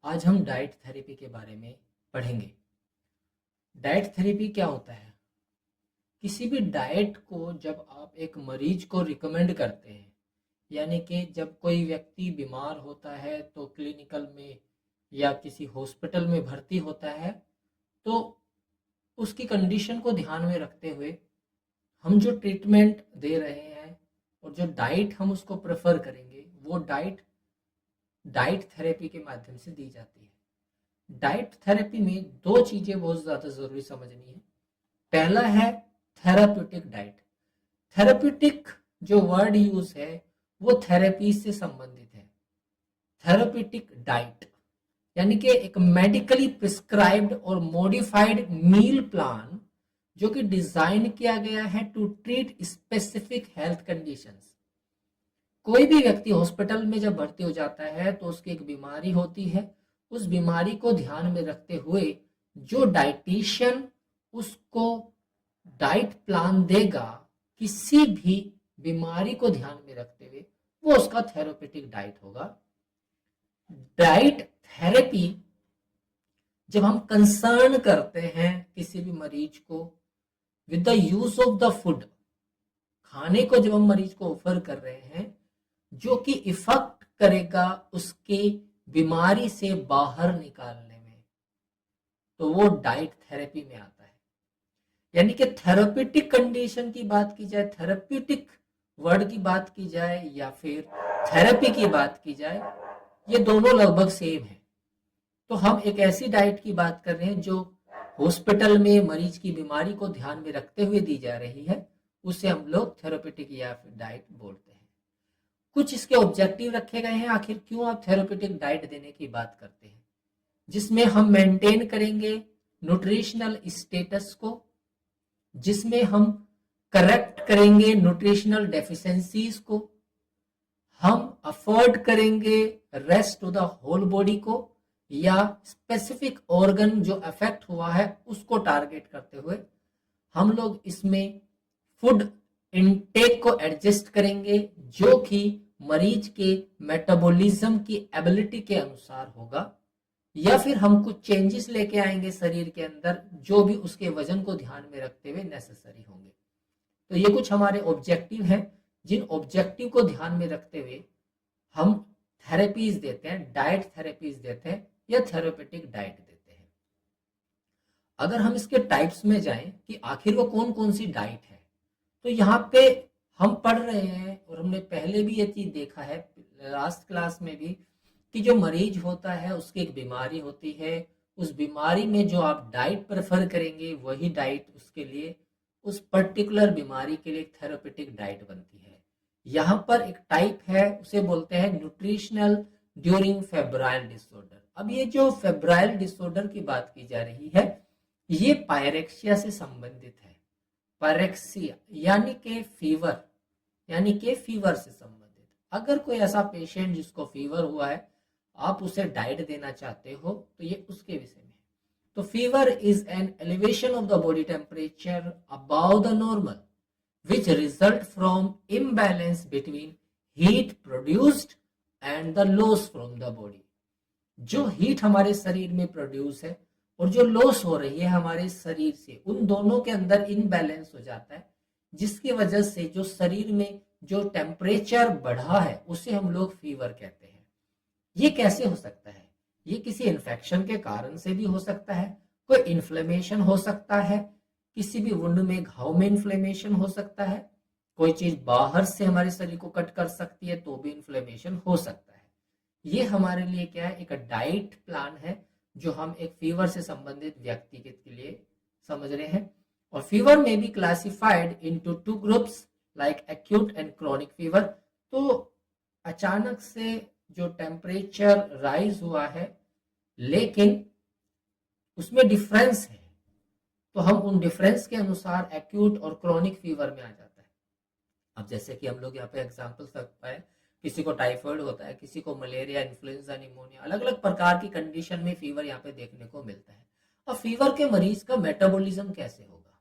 आज हम diet therapy के बारे में पढ़ेंगे। डाइट थेरेपी क्या होता है? किसी भी डाइट को जब आप एक मरीज को रिकमेंड करते हैं, यानी कि जब कोई व्यक्ति बीमार होता है तो क्लिनिकल में या किसी हॉस्पिटल में भर्ती होता है, तो उसकी कंडीशन को ध्यान में रखते हुए हम जो ट्रीटमेंट दे रहे हैं और जो डाइट हम उसको प्रेफर करेंगे, वो डाइट डाइट थेरेपी के माध्यम से दी जाती है। डाइट थेरेपी में दो चीजें बहुत ज्यादा जरूरी समझनी है। पहला है थेराप्यूटिक डाइट। थेराप्यूटिक जो वर्ड यूज है वो थेरेपी से संबंधित है। थेराप्यूटिक डाइट यानी कि एक मेडिकली प्रिस्क्राइब्ड और मॉडिफाइड मील प्लान जो कि डिजाइन किया गया है to treat specific health conditions. कोई भी व्यक्ति हॉस्पिटल में जब भर्ती हो जाता है तो उसकी एक बीमारी होती है। उस बीमारी को ध्यान में रखते हुए जो डाइटिशियन उसको डाइट प्लान देगा, किसी भी बीमारी को ध्यान में रखते हुए, वो उसका थेरेपेटिक डाइट होगा। डाइट थेरेपी जब हम कंसर्न करते हैं किसी भी मरीज को with the use of the food, खाने को जब हम मरीज को ऑफर कर रहे हैं जो कि इफेक्ट करेगा उसके बीमारी से बाहर निकालने में, तो वो डाइट थेरेपी में आता है। यानी कि थेरेप्यूटिक कंडीशन की बात की जाए, थेरेप्यूटिक वर्ड की बात की जाए या फिर थेरेपी की बात की जाए, ये दोनों लगभग सेम है। तो हम एक ऐसी डाइट की बात कर रहे हैं जो हॉस्पिटल में मरीज की बीमारी को ध्यान में रखते हुए दी जा रही है, उसे हम लोग थेरेप्यूटिक या फिर डाइट बोलते हैं। कुछ इसके ऑब्जेक्टिव रखे गए हैं, आखिर क्यों आप थेरेप्यूटिक डाइट देने की बात करते हैं, जिसमें हम मेंटेन करेंगे न्यूट्रिशनल स्टेटस को, जिसमें हम करेक्ट करेंगे न्यूट्रिशनल डेफिशिएंसीज को, हम अफोर्ड करेंगे rest to the whole body को, या स्पेसिफिक ऑर्गन जो अफेक्ट हुआ है उसको टारगेट करते हुए हम लोग इसमें फूड इनटेक को एडजस्ट करेंगे जो कि मरीज के मेटाबॉलिज्म की एबिलिटी के अनुसार होगा, या फिर हम कुछ चेंजेस लेके आएंगे शरीर के अंदर जो भी उसके वजन को ध्यान में रखते हुए नेसेसरी होंगे। तो ये कुछ हमारे ऑब्जेक्टिव हैं, जिन ऑब्जेक्टिव को ध्यान में रखते हुए हम थेरेपीज देते हैं, डाइट थेरेपीज देते हैं या थेरेपेटिक डाइट देते हैं। अगर हम इसके टाइप्स में जाएं कि आखिर वो कौन कौन सी डाइट है, तो यहाँ पे हम पढ़ रहे हैं और हमने पहले भी ये चीज देखा है लास्ट क्लास में भी, कि जो मरीज होता है उसकी एक बीमारी होती है। उस बीमारी में जो आप डाइट प्रेफर करेंगे वही डाइट उसके लिए, उस पर्टिकुलर बीमारी के लिए एक थेरेपेटिक डाइट बनती है। यहाँ पर एक टाइप है, उसे बोलते हैं न्यूट्रिशनल ड्यूरिंग फेब्राइल डिसऑर्डर। अब ये जो फेब्राइल डिसऑर्डर की बात की जा रही है, ये पायरेक्सिया से संबंधित है। पायरेक्सिया यानी कि फीवर, यानी कि फीवर से संबंधित। अगर कोई ऐसा पेशेंट जिसको फीवर हुआ है, आप उसे डाइट देना चाहते हो, तो ये उसके विषय में है। तो fever is an elevation of the body temperature about the normal which result from imbalance between heat produced and the loss from the body। जो हीट हमारे शरीर में प्रोड्यूस है और जो लॉस हो रही है हमारे शरीर से, उन दोनों के अंदर इनबैलेंस हो जाता है, जिसकी वजह से जो शरीर में जो टेम्परेचर बढ़ा है उसे हम लोग फीवर कहते हैं। ये कैसे हो सकता है? ये किसी इन्फेक्शन के कारण से भी हो सकता है, कोई इन्फ्लेमेशन हो सकता है, किसी भी वुंड में घाव में इन्फ्लेमेशन हो सकता है, कोई चीज बाहर से हमारे शरीर को कट कर सकती है तो भी इन्फ्लेमेशन हो सकता है। ये हमारे लिए क्या है, एक डाइट प्लान है जो हम एक फीवर से संबंधित व्यक्ति के लिए समझ रहे हैं। और फीवर में be classified into two groups like acute and chronic fever. तो अचानक से जो टेम्परेचर राइज हुआ है लेकिन उसमें डिफरेंस है, तो हम उन डिफरेंस के अनुसार एक्यूट और क्रॉनिक फीवर में आ जाता है। अब जैसे कि हम लोग यहाँ पे एग्जांपल रख पाए, किसी को टाइफाइड होता है, किसी को मलेरिया, इन्फ्लुएंजा, निमोनिया, अलग अलग प्रकार की कंडीशन में फीवर यहाँ पे देखने को मिलता है। और फीवर के मरीज का मेटाबॉलिज्म कैसे होगा?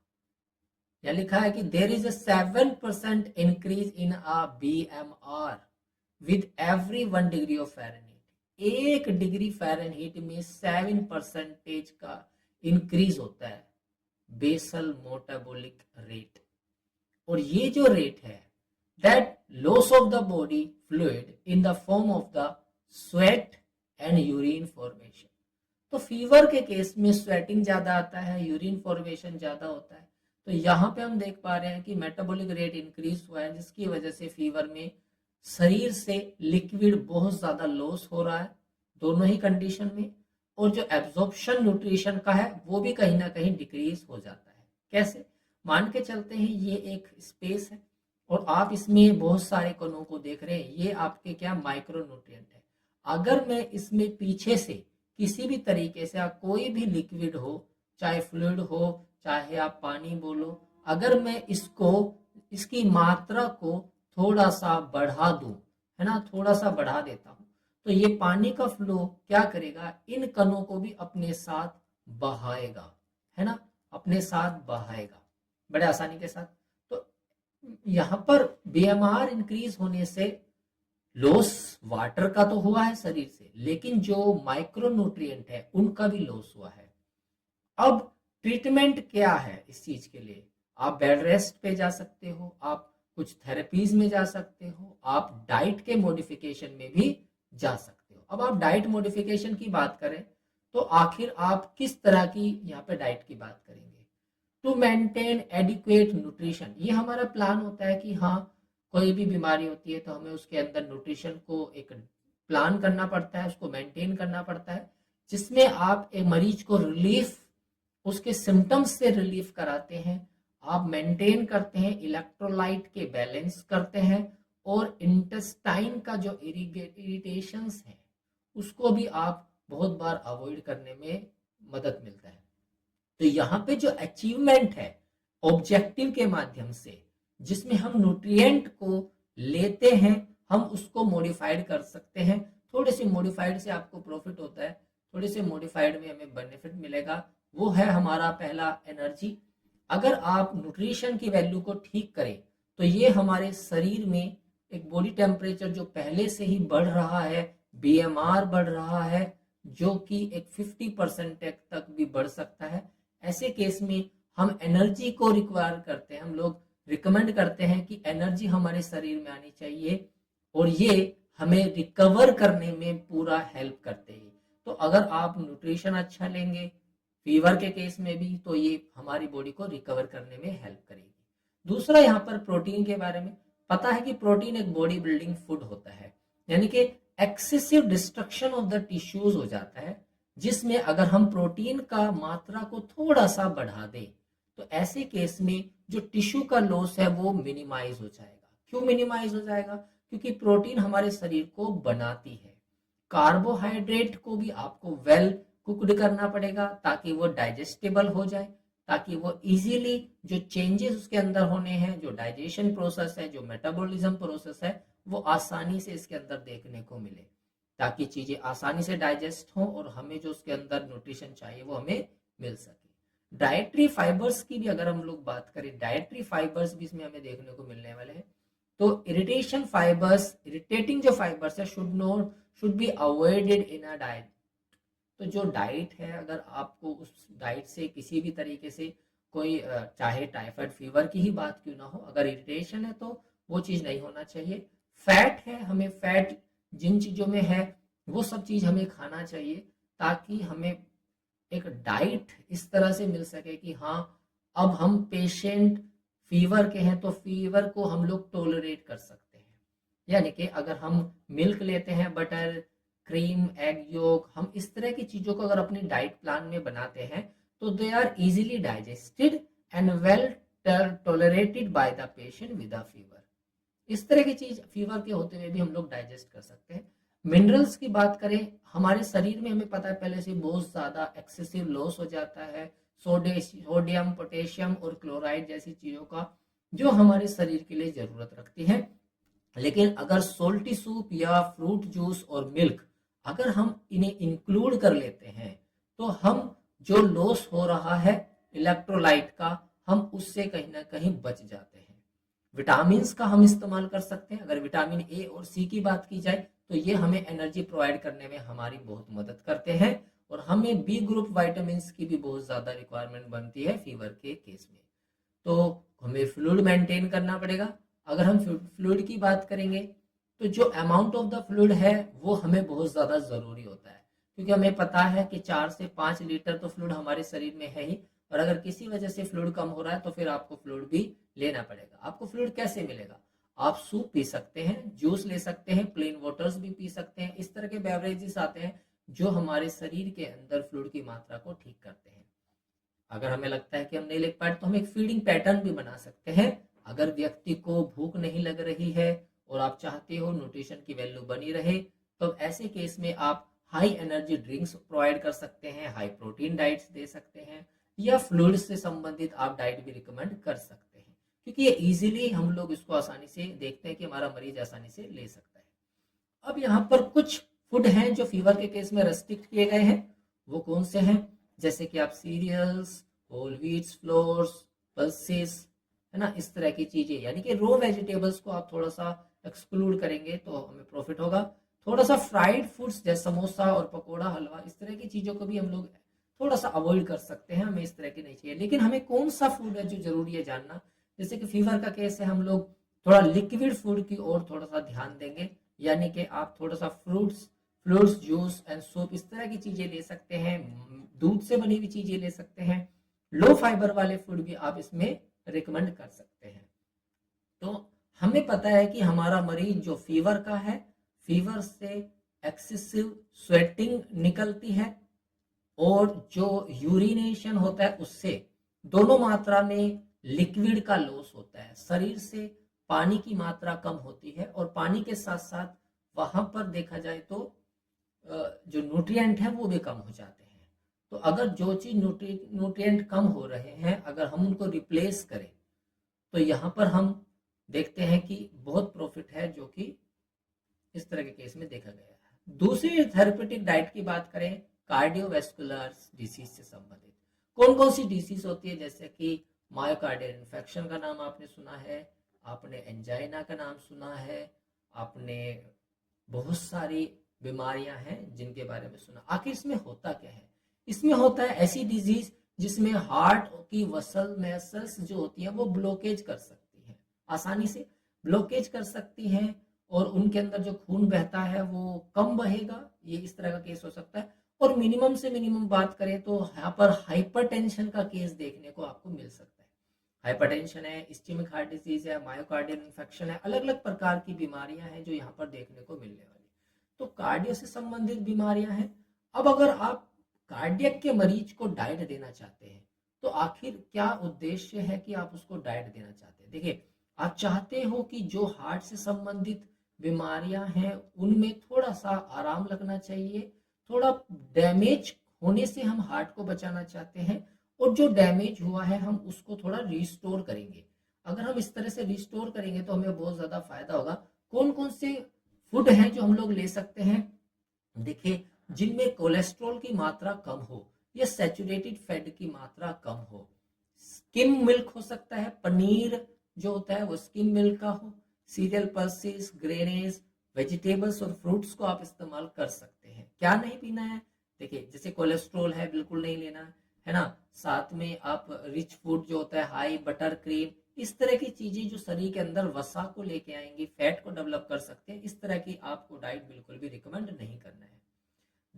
यहाँ लिखा है कि there is a 7% increase in a BMR with every 1 degree of Fahrenheit। 1 degree Fahrenheit में 7% का इंक्रीज होता है बेसल मेटाबॉलिक रेट। और ये जो रेट है, that loss of the body fluid in the form of the sweat and urine formation. तो fever के केस में स्वेटिंग ज्यादा आता है, यूरिन फॉर्मेशन ज्यादा होता है। तो यहाँ पे हम देख पा रहे हैं कि मेटाबॉलिक रेट इंक्रीज हुआ है, जिसकी वजह से फीवर में शरीर से लिक्विड बहुत ज्यादा लॉस हो रहा है दोनों ही कंडीशन में। और जो एब्जॉर्प्शन न्यूट्रिशन का है वो भी कहीं ना कहीं डिक्रीज हो जाता है। कैसे? मान के चलते हैं ये एक स्पेस है और आप इसमें बहुत सारे कणों को देख रहे हैं, ये आपके क्या माइक्रो न्यूट्रिएंट है। अगर मैं इसमें पीछे से किसी भी तरीके से आप कोई भी लिक्विड हो, चाहे फ्लूइड हो, चाहे आप पानी बोलो, अगर मैं इसको इसकी मात्रा को थोड़ा सा बढ़ा दूं, है ना, थोड़ा सा बढ़ा देता हूं, तो ये पानी का फ्लो क्या करेगा, इन कणों को भी अपने साथ बहाएगा, है ना, अपने साथ बहाएगा बड़े आसानी के साथ। तो यहाँ पर बीएमआर इंक्रीज होने से लॉस वाटर का तो हुआ है शरीर से, लेकिन जो माइक्रोन्यूट्रिएंट है उनका भी लॉस हुआ है। अब ट्रीटमेंट क्या है इस चीज के लिए? आप बेड रेस्ट पे जा सकते हो, आप कुछ थेरेपीज में जा सकते हो, आप डाइट के मॉडिफिकेशन में भी जा सकते हो। अब आप डाइट मॉडिफिकेशन की बात करें तो आखिर आप किस तरह की यहाँ पे डाइट की बात करेंगे? टू मेंटेन एडिक्वेट न्यूट्रिशन, ये हमारा प्लान होता है कि हाँ, कोई भी बीमारी होती है तो हमें उसके अंदर न्यूट्रिशन को एक प्लान करना पड़ता है, उसको मेंटेन करना पड़ता है, जिसमें आप एक मरीज को रिलीफ, उसके सिम्टम्स से रिलीफ कराते हैं, आप मेंटेन करते हैं, इलेक्ट्रोलाइट के बैलेंस करते हैं, और इंटेस्टाइन का जो इरिटेशंस है उसको भी आप बहुत बार अवॉइड करने में मदद मिलता है। तो यहाँ पे जो अचीवमेंट है ऑब्जेक्टिव के माध्यम से, जिसमें हम न्यूट्रिएंट को लेते हैं, हम उसको मॉडिफाइड कर सकते हैं। थोड़े से मॉडिफाइड से आपको प्रॉफिट होता है, थोड़े से मॉडिफाइड में हमें बेनिफिट मिलेगा। वो है हमारा पहला एनर्जी। अगर आप न्यूट्रिशन की वैल्यू को ठीक करें तो ये हमारे शरीर में एक बॉडी टेम्परेचर जो पहले से ही बढ़ रहा है, बीएमआर बढ़ रहा है, जो कि एक 50% तक भी बढ़ सकता है। ऐसे केस में हम एनर्जी को रिक्वायर करते हैं, हम लोग रिकमेंड करते हैं कि एनर्जी हमारे शरीर में आनी चाहिए, और ये हमें रिकवर करने में पूरा हेल्प करते हैं। तो अगर आप न्यूट्रिशन अच्छा लेंगे फीवर के केस में भी, तो ये हमारी बॉडी को रिकवर करने में हेल्प करेगी। दूसरा, यहाँ पर प्रोटीन के बारे में पता है कि प्रोटीन एक बॉडी बिल्डिंग फूड होता है, यानी कि excessive destruction of the tissues हो जाता है, जिसमें अगर हम प्रोटीन का मात्रा को थोड़ा सा बढ़ा दें तो ऐसे केस में जो टिश्यू का लॉस है वो मिनिमाइज हो जाएगा। क्यों मिनिमाइज हो जाएगा? क्योंकि प्रोटीन हमारे शरीर को बनाती है। कार्बोहाइड्रेट को भी आपको वेल कुकड करना पड़ेगा ताकि वो डाइजेस्टेबल हो जाए, ताकि वो इजीली जो चेंजेस उसके अंदर होने हैं, जो डाइजेशन प्रोसेस है, जो मेटाबॉलिज्म प्रोसेस है, वो आसानी से इसके अंदर देखने को मिले, ताकि चीजें आसानी से डाइजेस्ट हो और हमें जो उसके अंदर न्यूट्रिशन चाहिए वो हमें मिल सके। डाइटरी फाइबर्स की भी अगर हम लोग बात करें, डाइटरी फाइबर्स भी इसमें हमें देखने को मिलने वाले हैं। तो इरिटेशन फाइबर्स, इरिटेटिंग जो फाइबर्स है should be avoided in a diet. तो जो डाइट है, अगर आपको उस डाइट से किसी भी तरीके से कोई चाहे टाइफाइड फीवर की ही बात क्यों ना हो, अगर इरिटेशन है तो वो चीज़ नहीं होना चाहिए। फैट है, हमें फैट जिन चीज़ों में है वो सब चीज़ हमें खाना चाहिए, ताकि हमें एक डाइट इस तरह से मिल सके कि हाँ, अब हम पेशेंट फीवर के हैं तो फीवर को हम लोग टोलरेट कर सकते हैं। यानी कि अगर हम मिल्क लेते हैं, बटर, क्रीम, एग योक, हम इस तरह की चीज़ों को अगर अपनी डाइट प्लान में बनाते हैं तो they are easily digested and well tolerated by the patient with a fever. इस तरह की चीज फीवर के होते हुए भी हम लोग डाइजेस्ट कर सकते हैं। मिनरल्स की बात करें, हमारे शरीर में हमें पता है पहले से बहुत ज्यादा एक्सेसिव लॉस हो जाता है सोडियम, पोटेशियम और क्लोराइड जैसी चीजों का, जो हमारे शरीर के लिए जरूरत रखती है। लेकिन अगर सोल्टी सूप या फ्रूट जूस और मिल्क अगर हम इन्हें इंक्लूड कर लेते हैं तो हम जो लॉस हो रहा है इलेक्ट्रोलाइट का, हम उससे कहीं ना कहीं बच जाते हैं। विटामिन का हम इस्तेमाल कर सकते हैं। अगर विटामिन ए और सी की बात की जाए तो ये हमें एनर्जी प्रोवाइड करने में हमारी बहुत मदद करते हैं, और हमें बी ग्रुप वाइटामिन की भी बहुत ज़्यादा रिक्वायरमेंट बनती है फीवर के केस में। तो हमें फ्लूइड मेंटेन करना पड़ेगा। अगर हम फ्लूइड की बात करेंगे तो जो अमाउंट ऑफ द फ्लूइड है वो हमें बहुत ज़्यादा ज़रूरी होता है, क्योंकि हमें पता है कि 4 से 5 लीटर तो फ्लूइड हमारे शरीर में है ही, और अगर किसी वजह से फ्लूइड कम हो रहा है तो फिर आपको फ्लूइड भी लेना पड़ेगा। आपको फ्लूइड कैसे मिलेगा? आप सूप पी सकते हैं, जूस ले सकते हैं, प्लेन वाटर्स भी पी सकते हैं। इस तरह के बेवरेजेस आते हैं जो हमारे शरीर के अंदर फ्लूइड की मात्रा को ठीक करते हैं। अगर हमें लगता है कि हम नहीं ले पा रहे तो हम एक फीडिंग पैटर्न भी बना सकते हैं। अगर व्यक्ति को भूख नहीं लग रही है और आप चाहते हो न्यूट्रिशन की वैल्यू बनी रहे, तो ऐसे केस में आप हाई एनर्जी ड्रिंक्स प्रोवाइड कर सकते हैं, हाई प्रोटीन डाइट्स दे सकते हैं, या फ्लूइड से संबंधित आप डाइट भी रिकमेंड कर सकते हैं, क्योंकि ये इजीली हम लोग इसको आसानी से देखते हैं कि हमारा मरीज आसानी से ले सकता है। अब यहाँ पर कुछ फूड हैं जो फीवर के केस में रेस्ट्रिक्ट किए गए हैं। वो कौन से हैं? जैसे कि आप serials, whole Vitz floors, pulses, है ना, इस तरह की चीजें, यानी कि रो वेजिटेबल्स को आप थोड़ा सा एक्सक्लूड करेंगे तो हमें प्रॉफिट होगा। थोड़ा सा फ्राइड फूड्स जैसे समोसा और पकोड़ा, हलवा, इस तरह की चीजों को भी हम लोग थोड़ा सा अवॉइड कर सकते हैं, हमें इस तरह की नहीं चाहिए। लेकिन हमें कौन सा फूड है जो जरूरी है जानना, जैसे कि फीवर का केस है, हम लोग थोड़ा लिक्विड फूड की ओर थोड़ा सा ध्यान देंगे, यानी कि आप थोड़ा सा फ्रूट्स जूस एंड सूप, इस तरह की चीजें ले सकते हैं, दूध से बनी हुई चीजें ले सकते हैं। लो फाइबर वाले फूड भी आप इसमें रिकमेंड कर सकते हैं। तो हमें पता है कि हमारा मरीज जो फीवर का है, फीवर से एक्सेसिव स्वेटिंग निकलती है, और जो यूरिनेशन होता है उससे दोनों मात्रा में लिक्विड का लॉस होता है, शरीर से पानी की मात्रा कम होती है, और पानी के साथ साथ वहां पर देखा जाए तो जो न्यूट्रिएंट है वो भी कम हो जाते हैं। तो अगर जो चीज न्यूट्रिएंट कम हो रहे हैं अगर हम उनको रिप्लेस करें तो यहाँ पर हम देखते हैं कि बहुत प्रॉफिट है, जो कि इस तरह के केस में देखा गया है। दूसरी थेरेपेटिक डाइट की बात करें, कार्डियोवैस्कुलर डिसीज से संबंधित कौन कौन सी डिसीज होती है, जैसे कि मायोकार्डियल इन्फेक्शन का नाम आपने सुना है, आपने एंजाइना का नाम सुना है, आपने बहुत सारी बीमारियां हैं जिनके बारे में सुना। आखिर इसमें होता क्या है? इसमें होता है ऐसी डिजीज जिसमें हार्ट की मसल्स जो होती हैं वो ब्लॉकेज कर सकती हैं, आसानी से ब्लॉकेज कर सकती हैं, और उनके अंदर जो खून बहता है वो कम बहेगा, ये इस तरह का केस हो सकता है। और मिनिमम से मिनिमम बात करें तो यहाँ पर हाइपरटेंशन का केस देखने को आपको मिल सकता है। हाइपरटेंशन है, इस्केमिक हार्ट डिजीज है, मायोकार्डियल इन्फेक्शन है, अलग अलग प्रकार की बीमारियां हैं जो यहाँ पर देखने को मिलने वाली। तो कार्डियो से संबंधित बीमारियां हैं। अब अगर आप कार्डियक के मरीज को डाइट देना चाहते हैं तो आखिर क्या उद्देश्य है कि आप उसको डाइट देना चाहते हैं? देखिए, आप चाहते हो कि जो हार्ट से संबंधित बीमारियां हैं उनमें थोड़ा सा आराम लगना चाहिए, थोड़ा डैमेज होने से हम हार्ट को बचाना चाहते हैं, और जो डैमेज हुआ है हम उसको थोड़ा रिस्टोर करेंगे। अगर हम इस तरह से रिस्टोर करेंगे तो हमें बहुत ज्यादा फायदा होगा। कौन कौन से फूड हैं जो हम लोग ले सकते हैं? देखिए, जिनमें कोलेस्ट्रॉल की मात्रा कम हो या सैचुरेटेड फैट की मात्रा कम हो, स्किम मिल्क हो सकता है, पनीर जो होता है वो स्किम मिल्क का हो, सीरियल पल्सेस, ग्रेनेज, वेजिटेबल्स और फ्रूट्स को आप इस्तेमाल कर सकते हैं। क्या नहीं पीना है? देखिए, जैसे कोलेस्ट्रॉल है बिल्कुल नहीं लेना है ना, साथ में आप रिच फूड जो होता है, हाई बटर क्रीम, इस तरह की चीजें जो शरीर के अंदर वसा को लेके आएंगी, फैट को डेवलप कर सकते हैं, इस तरह की आपको डाइट बिल्कुल भी रिकमेंड नहीं करना है।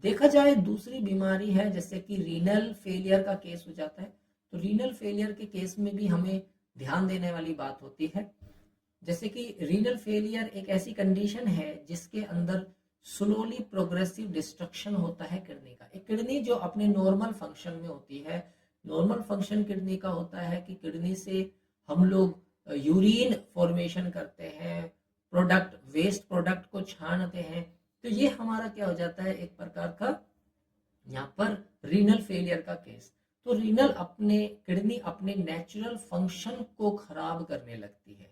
देखा जाए दूसरी बीमारी है जैसे कि रीनल फेलियर का केस हो जाता है, तो रीनल फेलियर के केस में भी हमें ध्यान देने वाली बात होती है। जैसे कि रीनल फेलियर एक ऐसी कंडीशन है जिसके अंदर स्लोली प्रोग्रेसिव डिस्ट्रक्शन होता है किडनी का। एक किडनी जो अपने नॉर्मल फंक्शन में होती है, नॉर्मल फंक्शन किडनी का होता है कि किडनी से हम लोग यूरिन फॉर्मेशन करते हैं, प्रोडक्ट वेस्ट प्रोडक्ट को छानते हैं, तो ये हमारा क्या हो जाता है, एक प्रकार का यहाँ पर रीनल फेलियर का केस। तो रीनल किडनी अपने नेचुरल फंक्शन को खराब करने लगती है।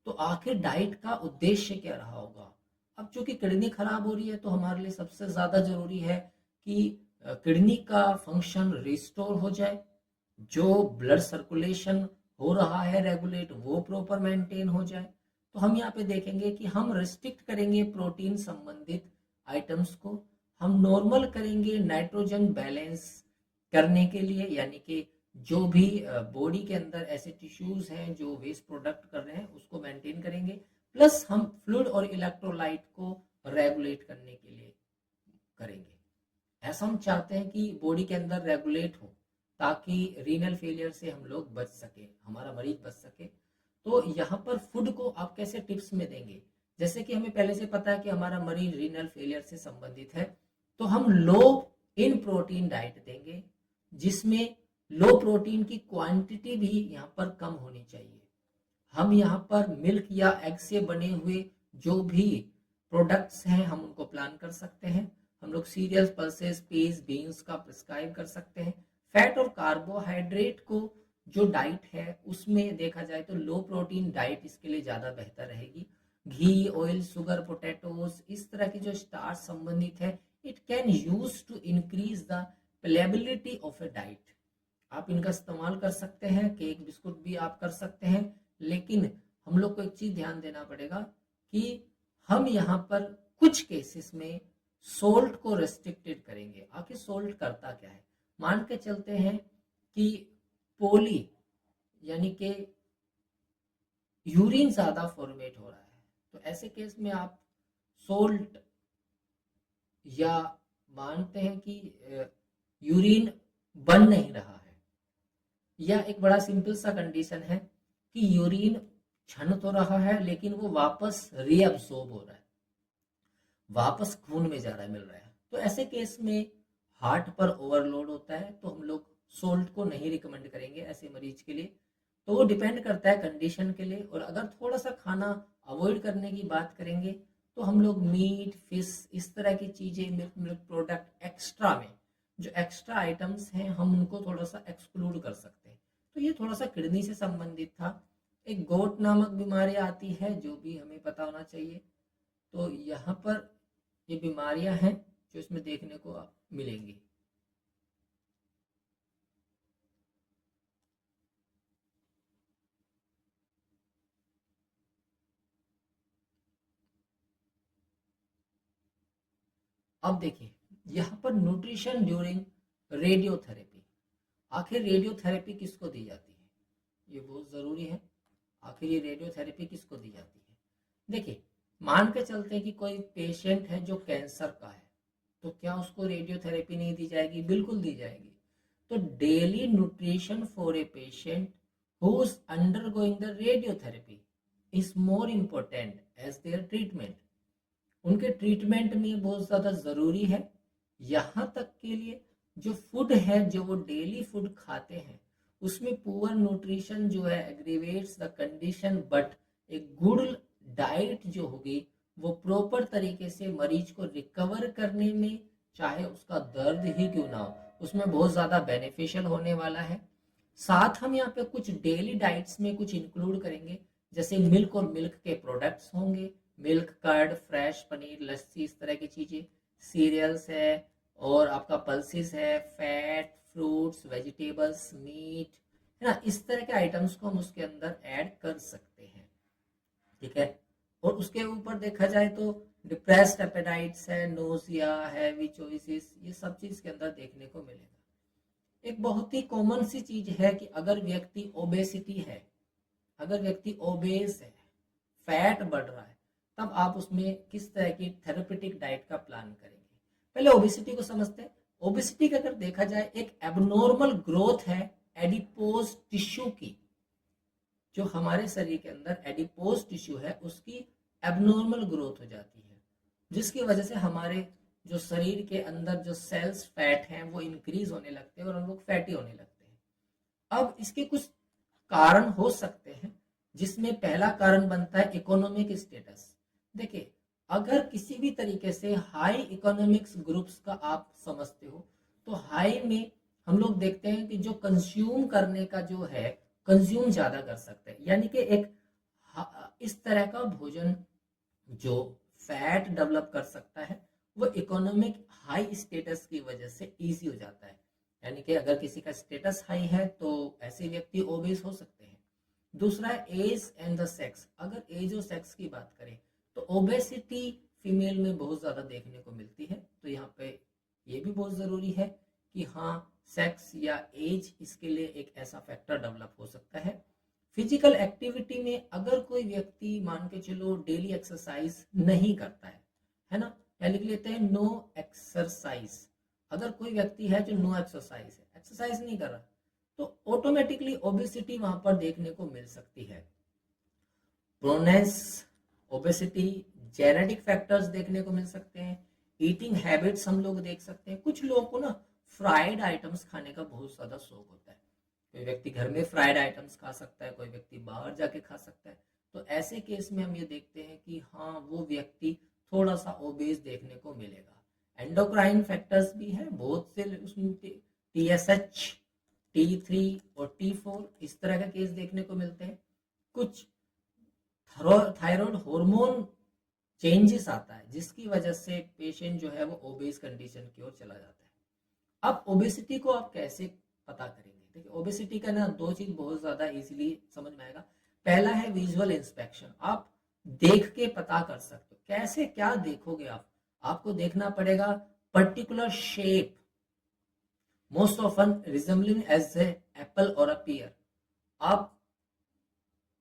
तो आखिर डाइट का उद्देश्य क्या रहा होगा? अब चूंकि किडनी खराब हो रही है तो हमारे लिए सबसे ज्यादा जरूरी है कि किडनी का फंक्शन रिस्टोर हो जाए, जो ब्लड सर्कुलेशन हो रहा है रेगुलेट वो प्रॉपर मेंटेन हो जाए। तो हम यहाँ पे देखेंगे कि हम रिस्ट्रिक्ट करेंगे प्रोटीन संबंधित आइटम्स को, हम नॉर्मल करेंगे नाइट्रोजन बैलेंस करने के लिए, यानी कि जो भी बॉडी के अंदर ऐसे टिश्यूज हैं जो वेस्ट प्रोडक्ट कर रहे हैं उसको मेंटेन करेंगे, प्लस हम फ्लूइड और इलेक्ट्रोलाइट को रेगुलेट करने के लिए करेंगे। ऐसा हम चाहते हैं कि बॉडी के अंदर रेगुलेट हो ताकि रीनल फेलियर से हम लोग बच सके, हमारा मरीज बच सके। तो यहाँ पर फूड को आप कैसे टिप्स में देंगे, जैसे कि हमें पहले से पता है कि हमारा मरीज रीनल फेलियर से संबंधित है, तो हम लो इन प्रोटीन डाइट देंगे जिसमें लो प्रोटीन की क्वांटिटी भी यहाँ पर कम होनी चाहिए। हम यहाँ पर मिल्क या एग से बने हुए जो भी प्रोडक्ट्स हैं हम उनको प्लान कर सकते हैं। हम लोग सीरियल्स, पल्सेस, पीस, बीन्स का प्रिस्क्राइब कर सकते हैं। फैट और कार्बोहाइड्रेट को जो डाइट है उसमें देखा जाए तो लो प्रोटीन डाइट इसके लिए ज़्यादा बेहतर रहेगी। घी, ऑयल, शुगर, पोटैटोज, इस तरह की जो स्टार्च संबंधित है, it can use to increase the palatability of a diet. आप इनका इस्तेमाल कर सकते हैं, केक बिस्कुट भी आप कर सकते हैं, लेकिन हम लोग को एक चीज ध्यान देना पड़ेगा कि हम यहाँ पर कुछ केसेस में सोल्ट को रेस्ट्रिक्टेड करेंगे। आखिर सोल्ट करता क्या है, मान के चलते हैं कि पोली यानी कि यूरिन ज्यादा फॉर्मेट हो रहा है, तो ऐसे केस में आप सोल्ट, या मानते हैं कि यूरिन बन नहीं रहा है, या एक बड़ा सिंपल सा कंडीशन है कि यूरिन छन तो रहा है लेकिन वो वापस रीअब्सॉर्ब हो रहा है, वापस खून में जा रहा है, मिल रहा है, तो ऐसे केस में हार्ट पर ओवरलोड होता है, तो हम लोग सोल्ट को नहीं रिकमेंड करेंगे ऐसे मरीज के लिए। तो वो डिपेंड करता है कंडीशन के लिए। और अगर थोड़ा सा खाना अवॉइड करने की बात करेंगे तो हम लोग मीट, फिश, इस तरह की चीजें, मिल्क, मिल्क प्रोडक्ट एक्स्ट्रा में जो एक्स्ट्रा आइटम्स हैं हम उनको थोड़ा सा एक्सक्लूड कर सकते हैं। तो ये थोड़ा सा किडनी से संबंधित था। एक गोट नामक बीमारी आती है जो भी हमें पता होना चाहिए। तो यहाँ पर ये बीमारियां हैं जो इसमें देखने को मिलेंगी। अब देखिए यहाँ पर न्यूट्रिशन ड्यूरिंग रेडियोथेरेपी। आखिर रेडियोथेरेपी किसको दी जाती है, ये बहुत जरूरी है। आखिर ये रेडियोथेरेपी किसको दी जाती है, देखिए मान के चलते हैं कि कोई पेशेंट है जो कैंसर का है, तो क्या उसको रेडियोथेरेपी नहीं दी जाएगी, बिल्कुल दी जाएगी। तो daily nutrition for a patient who is undergoing the radiotherapy is more important as their treatment. उनके ट्रीटमेंट में बहुत ज़्यादा ज़रूरी है। यहाँ तक के लिए जो फूड है जो वो डेली फूड खाते हैं उसमें पुअर न्यूट्रिशन जो है एग्रीवेट्स द कंडीशन, बट एक गुड डाइट जो होगी वो प्रॉपर तरीके से मरीज को रिकवर करने में, चाहे उसका दर्द ही क्यों ना हो, उसमें बहुत ज़्यादा बेनिफिशियल होने वाला है। साथ हम यहाँ पे कुछ डेली डाइट्स में कुछ इंक्लूड करेंगे, जैसे मिल्क और मिल्क के प्रोडक्ट्स होंगे, मिल्क कर्ड, फ्रेश पनीर, लस्सी, इस तरह की चीजें, सीरियल्स है, और आपका पल्सेस है, फैट, फ्रूट्स, वेजिटेबल्स, मीट, है ना, इस तरह के आइटम्स को हम उसके अंदर ऐड कर सकते हैं। ठीक है। और उसके ऊपर देखा जाए तो डिप्रेस्ड एपेटाइट्स है, नोजिया, हैवी चॉइसेस, ये सब चीज के अंदर देखने को मिलेगा। एक बहुत ही कॉमन सी चीज है कि अगर व्यक्ति ओबेसिटी है, अगर व्यक्ति ओबेस है, फैट बढ़ रहा है, तब आप उसमें किस तरह की थेरेपेटिक डाइट का प्लान करेंगे। पहले ओबेसिटी को समझते हैं। ओबेसिटी का अगर देखा जाए एक एबनॉर्मल ग्रोथ है एडिपोज टिश्यू की, जो हमारे शरीर के अंदर एडिपोज टिश्यू है उसकी एबनॉर्मल ग्रोथ हो जाती है, जिसकी वजह से हमारे जो शरीर के अंदर जो सेल्स फैट हैं वो इंक्रीज होने लगते हैं और हम लोग फैटी होने लगते हैं। अब इसके कुछ कारण हो सकते हैं, जिसमें पहला कारण बनता है इकोनॉमिक स्टेटस। देखिए अगर किसी भी तरीके से हाई इकोनॉमिक्स ग्रुप्स का आप समझते हो, तो हाई में हम लोग देखते हैं कि जो कंज्यूम करने का जो है कंज्यूम ज्यादा कर सकते हैं, यानी कि एक इस तरह का भोजन जो फैट डेवलप कर सकता है वो इकोनॉमिक हाई स्टेटस की वजह से इजी हो जाता है। यानी कि अगर किसी का स्टेटस हाई है तो ऐसे व्यक्ति ओबेस हो सकते हैं। दूसरा है एज एंड द सेक्स। अगर एज और सेक्स की बात करें तो ओबेसिटी फीमेल में बहुत ज़्यादा देखने को मिलती है, तो यहाँ पे ये भी बहुत ज़रूरी है कि हाँ सेक्स या एज इसके लिए एक ऐसा फैक्टर डेवलप हो सकता है। फिजिकल एक्टिविटी में अगर कोई व्यक्ति मान के चलो डेली एक्सरसाइज नहीं करता है ना, या लिख लेते हैं नो एक्सरसाइज। अगर कोई व्यक्ति है जो नो एक्सरसाइज है, एक्सरसाइज नहीं कर रहा, तो ऑटोमेटिकली ओबेसिटी वहां पर देखने को मिल सकती है। प्रोनेस ओबेसिटी जेनेटिक फैक्टर्स देखने को मिल सकते हैं। ईटिंग हैबिट्स हम लोग देख सकते हैं। कुछ लोगों को ना फ्राइड आइटम्स खाने का बहुत ज्यादा शौक होता है। कोई व्यक्ति घर में फ्राइड आइटम्स खा सकता है, कोई व्यक्ति बाहर जाके खा सकता है। तो ऐसे केस में हम ये देखते हैं कि हाँ वो व्यक्ति थोड़ा सा ओबेस देखने को मिलेगा। एंडोक्राइन फैक्टर्स भी है बहुत से उसमें, TSH, T3 और T4 इस तरह का केस देखने को मिलते हैं। कुछ थायराइड हार्मोन चेंजेस आता है जिसकी वजह से पेशेंट जो है वो ओबेस कंडीशन की ओर चला जाता है। अब ओबेसिटी को आप कैसे पता करेंगे? देखिए ओबेसिटी का ना दो चीज बहुत ज्यादा इजीली समझ में आएगा। पहला है विजुअल इंस्पेक्शन, आप देख के पता कर सकते हो। कैसे क्या देखोगे आप? आपको देखना पड़ेगा particular shape, most often resembling as a apple और अ पीयर। आप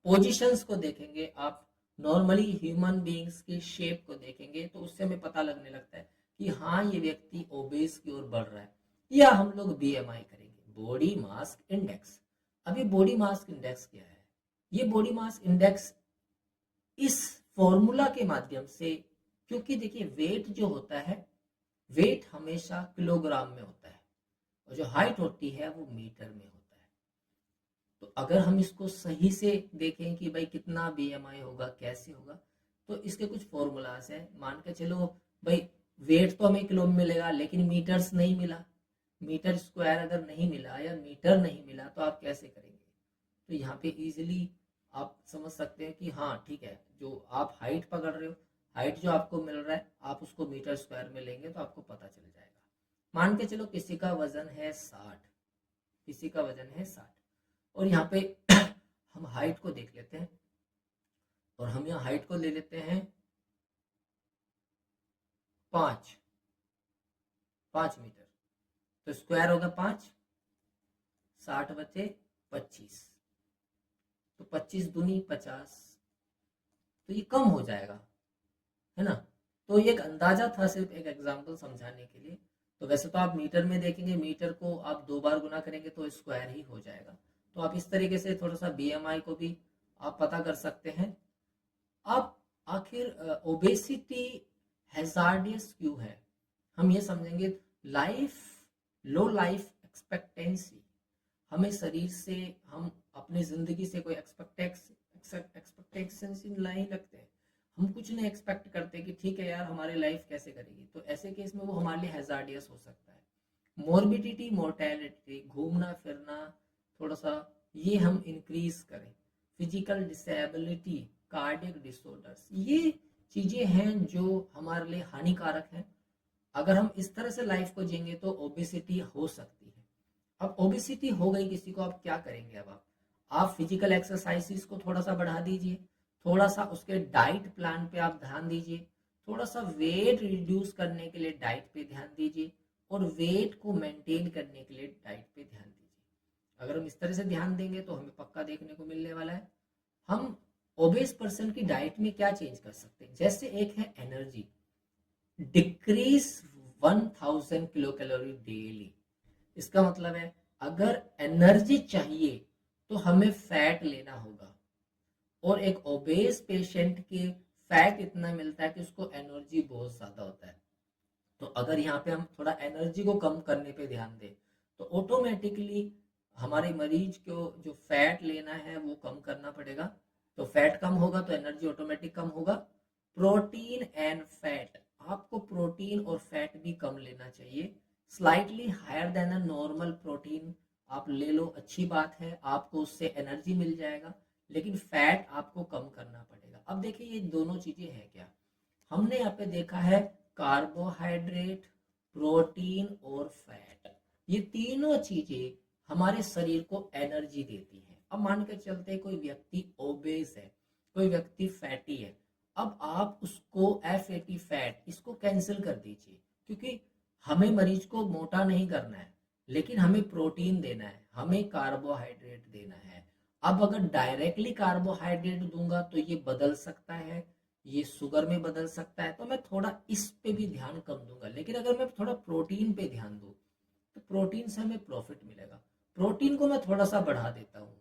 पोजीशंस को देखेंगे, आप नॉर्मली ह्यूमन बीइंग्स की शेप को देखेंगे तो उससे हमें पता लगने लगता है कि हाँ ये व्यक्ति ओबेस की ओर बढ़ रहा है। या हम लोग BMI करेंगे, बॉडी मास इंडेक्स। अभी बॉडी मास इंडेक्स क्या है? ये बॉडी मास इंडेक्स इस फॉर्मूला के माध्यम से, क्योंकि देखिए वेट जो होता है, वेट हमेशा किलोग्राम में होता है और जो हाइट होती है वो मीटर में होता है। तो अगर हम इसको सही से देखें कि भाई कितना BMI होगा, कैसे होगा, तो इसके कुछ फॉर्मूलाज है। मान के चलो भाई वेट तो हमें किलो में मिलेगा लेकिन मीटर्स नहीं मिला, मीटर स्क्वायर अगर नहीं मिला या मीटर नहीं मिला तो आप कैसे करेंगे? तो यहाँ पे इजीली आप समझ सकते हैं कि हाँ ठीक है, जो आप हाइट पकड़ रहे हो, हाइट जो आपको मिल रहा है आप उसको मीटर स्क्वायर में लेंगे तो आपको पता चल जाएगा। मान के चलो किसी का वजन है 60, किसी का वजन है 60 और यहाँ पे हम हाइट को देख लेते हैं और हम यहाँ हाइट को ले लेते हैं 5 मीटर। तो स्क्वायर होगा 5, 60 बचे 25, तो 25 दूनी 50, तो ये कम हो जाएगा, है ना। तो ये एक अंदाजा था, सिर्फ एक एग्जांपल समझाने के लिए। तो वैसे तो आप मीटर में देखेंगे, मीटर को आप 2 बार गुना करेंगे तो स्क्वायर ही हो जाएगा। तो आप इस तरीके से थोड़ा सा BMI को भी आप पता कर सकते हैं। अब आखिर ओबेसिटी हैजार्डियस क्यों है, हम ये समझेंगे। लाइफ, लो लाइफ एक्सपेक्टेंसी, हमें शरीर से, हम अपनी जिंदगी से कोई एक्सपेक्टेशंस नहीं लगते। हम कुछ नहीं एक्सपेक्ट करते कि ठीक है यार हमारी लाइफ कैसे करेगी, तो ऐसे केस में वो हमारे लिए हैजार्डियस हो सकता है। मोर्बिडिटी, मोर्टेलिटी, घूमना फिरना थोड़ा सा ये हम इंक्रीज करें। फिजिकल डिसेबिलिटी, कार्डियक डिसऑर्डर्स, ये चीजें हैं जो हमारे लिए हानिकारक हैं। अगर हम इस तरह से लाइफ को जिएंगे तो ओबेसिटी हो सकती है। अब ओबेसिटी हो गई किसी को, आप क्या करेंगे? अब आप फिजिकल एक्सरसाइजेस को थोड़ा सा बढ़ा दीजिए, थोड़ा सा उसके डाइट प्लान पे आप ध्यान दीजिए, थोड़ा सा वेट रिड्यूस करने के लिए डाइट पे ध्यान दीजिए और वेट को मेंटेन करने के लिए डाइट पे ध्यान दीजिए। अगर हम इस तरह से ध्यान देंगे तो हमें पक्का देखने को मिलने वाला है। हम ओबेस पर्सन की डाइट में क्या चेंज कर सकते हैं? जैसे एक है energy, decrease 1000 kilo calorie daily. इसका मतलब है अगर एनर्जी चाहिए तो हमें फैट लेना होगा, और एक ओबेस पेशेंट के फैट इतना मिलता है कि उसको एनर्जी बहुत ज्यादा होता है। तो अगर यहाँ पे हम थोड़ा एनर्जी को कम करने पे ध्यान दें तो ऑटोमेटिकली हमारे मरीज को जो फैट लेना है वो कम करना पड़ेगा। तो फैट कम होगा तो एनर्जी ऑटोमेटिक कम होगा। प्रोटीन एंड फैट, आपको प्रोटीन और फैट भी कम लेना चाहिए। Slightly higher than a normal protein आप ले लो, अच्छी बात है, आपको उससे एनर्जी मिल जाएगा, लेकिन फैट आपको कम करना पड़ेगा। अब देखिए ये दोनों चीजें हैं क्या, हमने यहाँ पे देखा है कार्बोहाइड्रेट, प्रोटीन और फैट, ये तीनों चीजें हमारे शरीर को एनर्जी देती हैं। अब मान के चलते कोई व्यक्ति ओबेस है, कोई व्यक्ति फैटी है, अब आप उसको फैटी फैट इसको कैंसिल कर दीजिए, क्योंकि हमें मरीज को मोटा नहीं करना है, लेकिन हमें प्रोटीन देना है, हमें कार्बोहाइड्रेट देना है। अब अगर डायरेक्टली कार्बोहाइड्रेट दूंगा तो ये बदल सकता है, ये शुगर में बदल सकता है, तो मैं थोड़ा इस पे भी ध्यान कम दूंगा। लेकिन अगर मैं थोड़ा प्रोटीन पे ध्यान दूं तो प्रोटीन से हमें प्रॉफिट मिलेगा। प्रोटीन को मैं थोड़ा सा बढ़ा देता हूँ,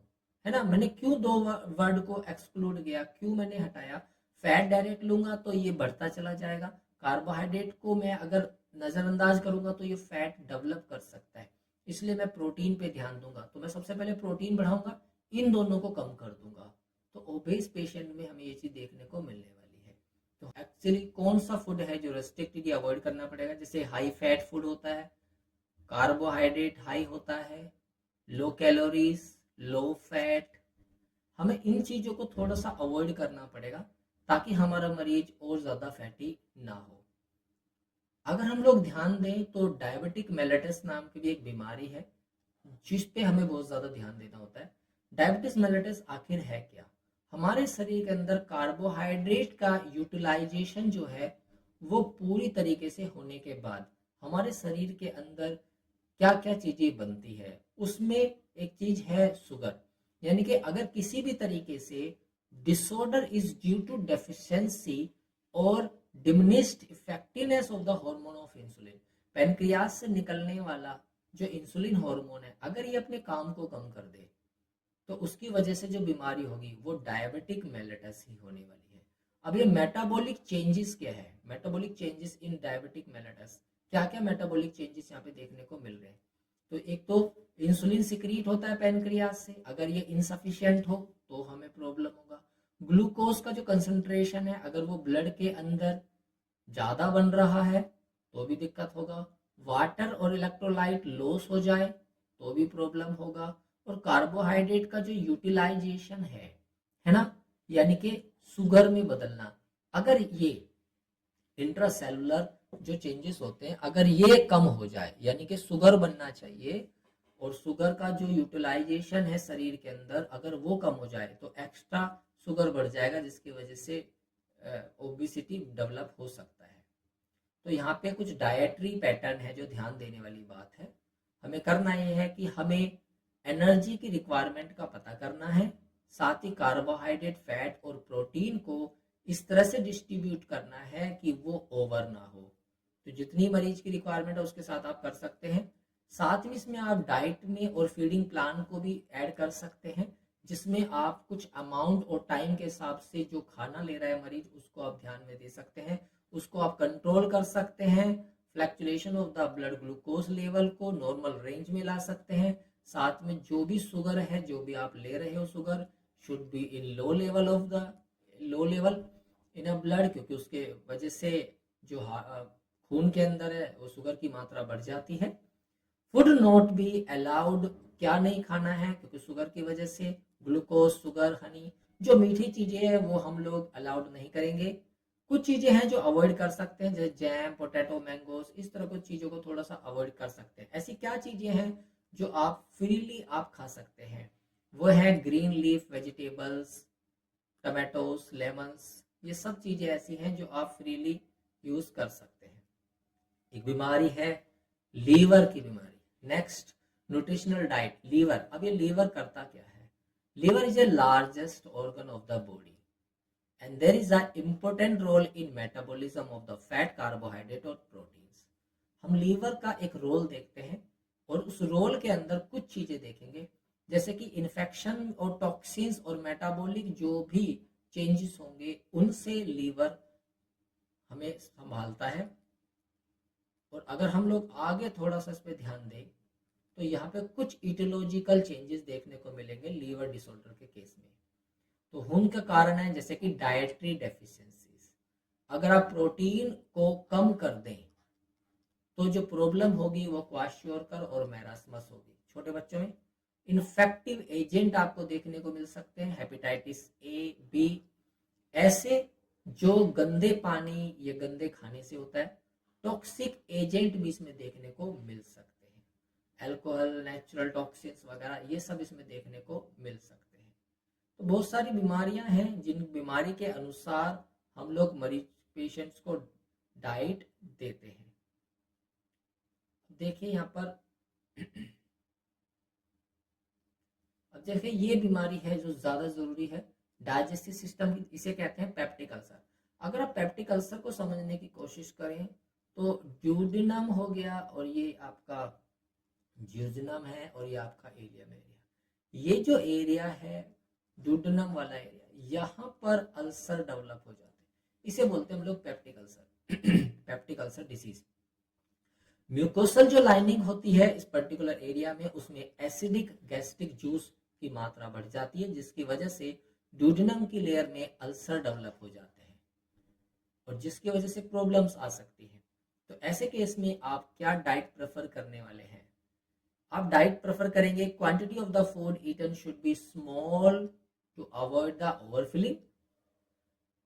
है ना। मैंने क्यों दो वर्ड को एक्सक्लूड किया, क्यों मैंने हटाया? फैट डायरेक्ट लूंगा तो ये बढ़ता चला जाएगा, कार्बोहाइड्रेट को मैं अगर नजरअंदाज करूंगा तो ये फैट डेवलप कर सकता है, इसलिए मैं प्रोटीन पे ध्यान दूंगा। तो मैं सबसे पहले प्रोटीन बढ़ाऊंगा, इन दोनों को कम कर दूंगा। तो ओबेस पेशेंट में हमें ये चीज देखने को मिलने वाली है। तो एक्चुअली कौन सा फूड है जो रेस्ट्रिक्टेड या अवॉइड करना पड़ेगा? जैसे हाई फैट फूड होता है, कार्बोहाइड्रेट हाई होता है, लो कैलोरीज, लो फैट, हमें इन चीजों को थोड़ा सा अवॉइड करना पड़ेगा ताकि हमारा मरीज और ज्यादा फैटी ना हो। अगर हम लोग ध्यान दें तो डायबिटिक मेलेटस नाम की भी एक बीमारी है जिस पे हमें बहुत ज्यादा ध्यान देना होता है। डायबिटिस मेलेटस आखिर है क्या? हमारे शरीर के अंदर कार्बोहाइड्रेट का यूटिलाइजेशन जो है वो पूरी तरीके से होने के बाद हमारे शरीर के अंदर क्या क्या चीजें बनती है, उसमें एक चीज है शुगर। यानी कि अगर किसी भी तरीके से disorder is due to deficiency और diminished effectiveness of the hormone of insulin, pancreas से निकलने वाला जो इंसुलिन हार्मोन है अगर ये अपने काम को कम कर दे तो उसकी वजह से जो बीमारी होगी वो डायबिटिक मेलेटस ही होने वाली है। अब ये मेटाबॉलिक चेंजेस क्या है? Metabolic changes in diabetic mellitus, क्या क्या मेटाबॉलिक चेंजेस यहाँ पे देखने को मिल रहे हैं? तो एक तो इंसुलिन सिक्रीट होता है पैनक्रियास से, अगर ये इनसफिशिएंट हो तो हमें प्रॉब्लम होगा। ग्लूकोज का जो कंसंट्रेशन है अगर वो ब्लड के अंदर ज्यादा बन रहा है तो भी दिक्कत होगा। वाटर और इलेक्ट्रोलाइट लॉस हो जाए तो भी प्रॉब्लम होगा। और कार्बोहाइड्रेट का जो यूटिलाइजेशन है ना, यानी कि शुगर में बदलना, अगर ये इंट्रासेलुलर जो चेंजेस होते हैं अगर ये कम हो जाए, यानी कि शुगर बनना चाहिए और शुगर का जो यूटिलाइजेशन है शरीर के अंदर अगर वो कम हो जाए तो एक्स्ट्रा शुगर बढ़ जाएगा जिसकी वजह से ओबिसिटी डेवलप हो सकता है। तो यहाँ पे कुछ डाइटरी पैटर्न है जो ध्यान देने वाली बात है। हमें करना ये है कि हमें एनर्जी की रिक्वायरमेंट का पता करना है, साथ ही कार्बोहाइड्रेट, फैट और प्रोटीन को इस तरह से डिस्ट्रीब्यूट करना है कि वो ओवर ना हो। तो जितनी मरीज की रिक्वायरमेंट है उसके साथ आप कर सकते हैं। साथ में इसमें आप डाइट में और फीडिंग प्लान को भी ऐड कर सकते हैं, जिसमें आप कुछ अमाउंट और टाइम के हिसाब से जो खाना ले रहा है मरीज उसको आप ध्यान में दे सकते हैं, उसको आप कंट्रोल कर सकते हैं। Fluctuation of the blood glucose level को नॉर्मल रेंज में ला सकते हैं। साथ में जो भी शुगर है, जो भी आप ले रहे हो sugar, should be in low level in a blood, क्योंकि उसके वजह से जो खून के अंदर है वो शुगर की मात्रा बढ़ जाती है। फूड नॉट बी अलाउड, क्या नहीं खाना है? क्योंकि शुगर की वजह से ग्लूकोज, शुगर, हनी, जो मीठी चीजें हैं वो हम लोग अलाउड नहीं करेंगे। कुछ चीजें हैं जो अवॉइड कर सकते हैं, जैसे जैम, पोटैटो, मैंगोज, इस तरह कुछ चीजों को थोड़ा सा अवॉइड कर सकते हैं। ऐसी क्या चीजें हैं जो आप फ्रीली आप खा सकते हैं? वो है green leaf vegetables, tomatoes, lemons, ये सब चीजें ऐसी हैं जो आप फ्रीली यूज कर सकते हैं। एक बीमारी है लीवर की बीमारी। Next, nutritional diet. लीवर, अब ये लीवर करता क्या है? Liver is a largest organ of the body and there is an important role in metabolism of the fat, carbohydrate और proteins। हम लीवर का एक रोल देखते हैं और उस रोल के अंदर कुछ चीजें देखेंगे, जैसे कि इन्फेक्शन और टॉक्सिन्स और मेटाबॉलिक जो भी चेंजेस होंगे उनसे लीवर हमें संभालता है। और अगर हम लोग आगे थोड़ा सा इस पे ध्यान दें तो यहाँ पे कुछ इटियोलॉजिकल चेंजेस देखने को मिलेंगे लीवर डिसऑर्डर के केस में। तो उनका कारण है जैसे कि डाइटरी डेफिशिएंसीज। अगर आप प्रोटीन को कम कर दें तो जो प्रॉब्लम होगी वो क्वाशियोरकर और मैरास्मस होगी। छोटे बच्चों में इन्फेक्टिव एजेंट आपको देखने को मिल सकते हैं, हेपेटाइटिस ए, बी, ऐसे जो गंदे पानी या गंदे खाने से होता है। टॉक्सिक एजेंट भी इसमें देखने को मिल सकते हैं। अल्कोहल, नेचुरल टॉक्सिन्स वगैरह, ये सब इसमें देखने को मिल सकते हैं। तो बहुत सारी बीमारियां हैं जिन बीमारी के अनुसार हम लोग मरीज पेशेंट्स को डाइट देते हैं। देखिए यहाँ पर अब देखिए ये बीमारी है जो ज्यादा जरूरी है, डाइजेस्टिव सिस्टम की, इसे कहते हैं पेप्टिक अल्सर। अगर आप पेप्टिक अल्सर को समझने की कोशिश करें तो ड्यूडेनम हो गया और ये आपका ज्यूजनम है और ये आपका एरियम एरिया। ये जो एरिया है ड्यूडेनम वाला एरिया, यहाँ पर अल्सर डेवलप हो जाते हैं, इसे बोलते हैं हम लोग peptic ulcer peptic ulcer disease. Mucosal जो लाइनिंग होती है इस पर्टिकुलर एरिया में, उसमें एसिडिक गैस्ट्रिक जूस की मात्रा बढ़ जाती है, जिसकी वजह से ड्यूडेनम की लेयर में अल्सर डेवलप हो जाते हैं और जिसकी वजह से प्रॉब्लम्स आ सकती हैं। तो ऐसे केस में आप क्या डाइट प्रेफर करने वाले हैं? आप डाइट प्रेफर करेंगे quantity of the food eaten should be small to avoid the overfilling,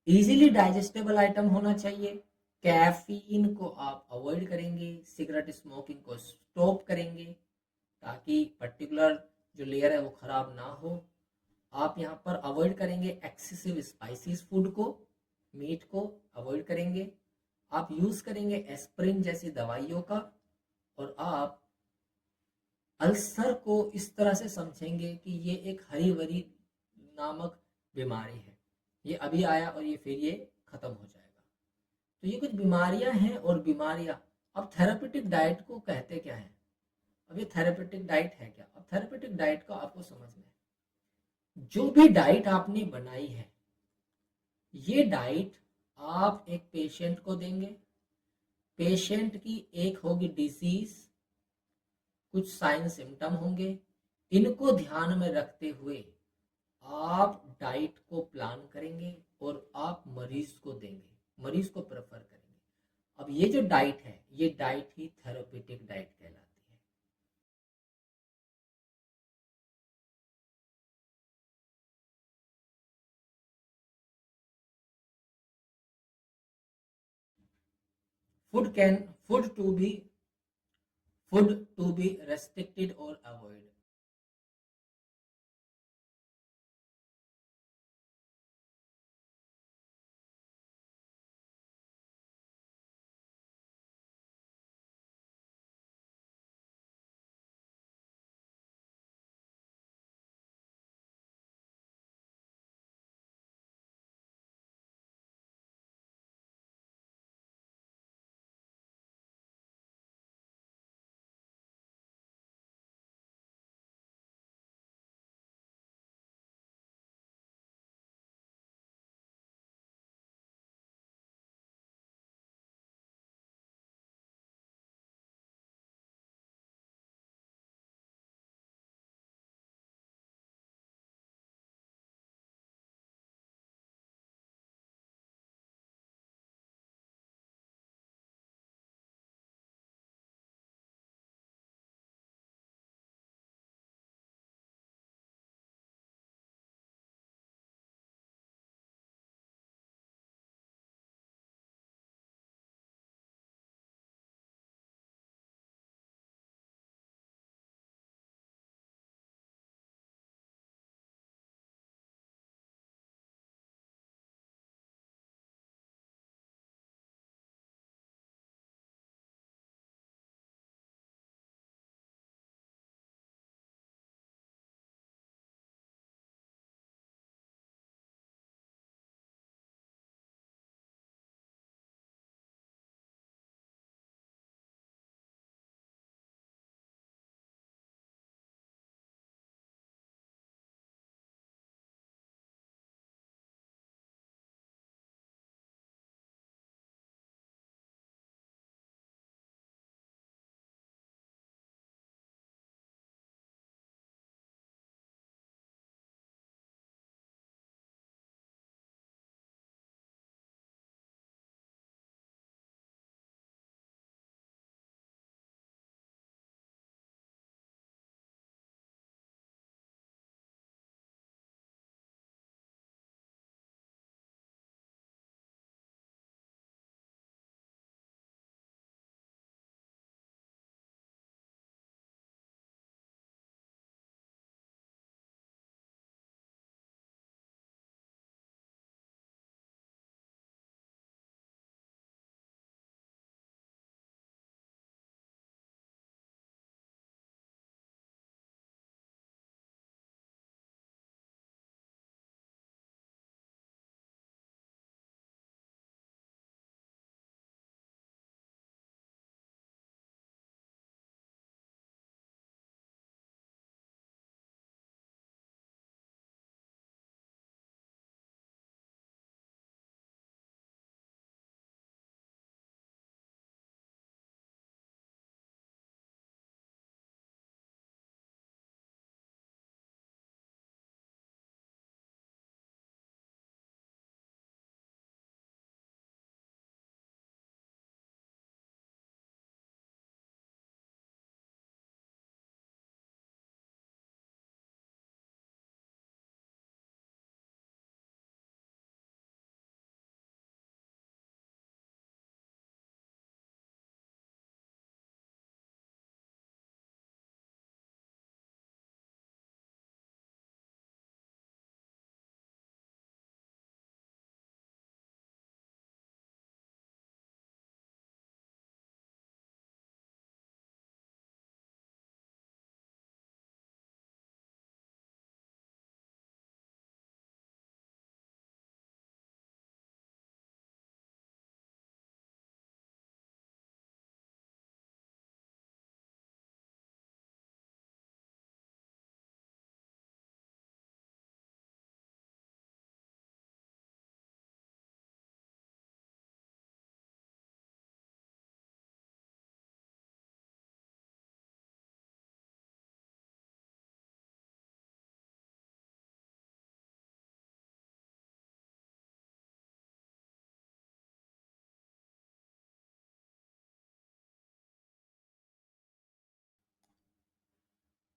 easily digestible item होना चाहिए, कैफीन को आप अवॉइड करेंगे, सिगरेट स्मोकिंग को स्टॉप करेंगे ताकि पर्टिकुलर जो लेयर है वो खराब ना हो। आप यहाँ पर अवॉइड करेंगे एक्सेसिव स्पाइसीज फूड को, मीट को अवॉइड करेंगे। आप यूज करेंगे एस्प्रिन जैसी दवाइयों का, और आप अल्सर को इस तरह से समझेंगे कि ये एक हरी भरी नामक बीमारी है, ये अभी आया और ये फिर ये खत्म हो जाएगा। तो ये कुछ बीमारियां हैं और बीमारियां। अब थेरापेटिक डाइट को कहते क्या है? अब ये थेरापेटिक डाइट है क्या? अब थेरापेटिक डाइट का आपको समझना है, जो भी डाइट आपने बनाई है ये डाइट आप एक पेशेंट को देंगे, पेशेंट की एक होगी डिजीज, कुछ साइन सिम्टम होंगे, इनको ध्यान में रखते हुए आप डाइट को प्लान करेंगे और आप मरीज को देंगे, मरीज को प्रेफर करेंगे। अब ये जो डाइट है ये डाइट ही थेरापेटिक डाइट कहलाती है। Food can food to be food to be restricted और अवॉइड।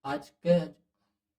आज के